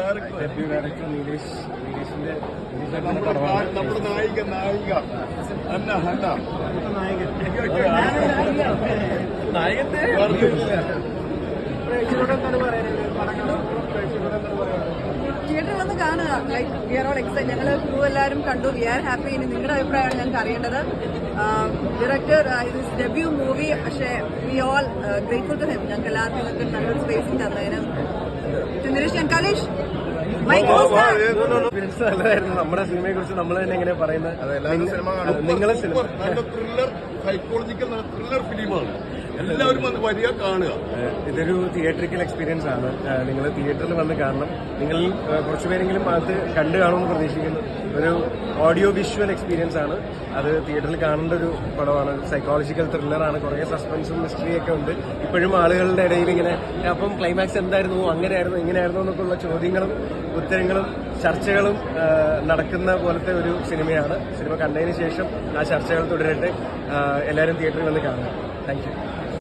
Debut director നീലേഷിന്റെ നമ്മുടെ നായിക തിയേറ്ററിൽ വന്ന് കാണുക. Like we are all excite. ഞങ്ങൾ ക്രൂ എല്ലാവരും കണ്ടു. We are happy. ഇനി നിങ്ങളുടെ അഭിപ്രായമാണ് ഞങ്ങൾക്ക് അറിയേണ്ടത്. ഡയറക്ടർ ദിസ് ഡെബ്യൂ മൂവി, പക്ഷേ we all grateful to him. ഞങ്ങൾക്ക് എല്ലാവർക്കും നിങ്ങൾക്ക് നല്ലൊരു സ്പേസിൽ തന്നതിന്. നിരേഷ് ഞാൻ കലേഷ് നല്ലതായിരുന്നു. നമ്മുടെ സിനിമയെ കുറിച്ച് നമ്മൾ തന്നെ എങ്ങനെ പറയുന്നത്. നിങ്ങളെ സിനിമ ത്രില്ലർ, സൈക്കോളജിക്കൽ ത്രില്ലർ ഫിലിമാണ്. എല്ലാവരും വന്ന് വരിക, കാണുക. ഇതൊരു തിയേറ്ററിക്കൽ എക്സ്പീരിയൻസ് ആണ്. നിങ്ങൾ തിയേറ്ററിൽ വന്ന് കാണണം. നിങ്ങൾ കുറച്ചുപേരെങ്കിലും അത് കണ്ടു കാണുമെന്ന് പ്രതീക്ഷിക്കുന്നു. ഒരു ഓഡിയോ വിഷ്വൽ എക്സ്പീരിയൻസ് ആണ്. അത് തിയേറ്ററിൽ കാണേണ്ട ഒരു പടമാണ്. സൈക്കോളജിക്കൽ ത്രില്ലറാണ്. കുറേ സസ്പെൻസും മിസ്റ്ററിയൊക്കെ ഉണ്ട്. ഇപ്പോഴും ആളുകളുടെ ഇടയിൽ ഇങ്ങനെ അപ്പം ക്ലൈമാക്സ് എന്തായിരുന്നു, അങ്ങനെയായിരുന്നു, ഇങ്ങനെയായിരുന്നു എന്നൊക്കെയുള്ള ചോദ്യങ്ങളും ഉത്തരങ്ങളും ചർച്ചകളും നടക്കുന്ന പോലത്തെ ഒരു സിനിമയാണ്. സിനിമ കണ്ടതിന് ശേഷം ആ ചർച്ചകൾ തുടരട്ടെ. എല്ലാവരും തിയേറ്ററിൽ വന്ന് കാണുക. Thank you.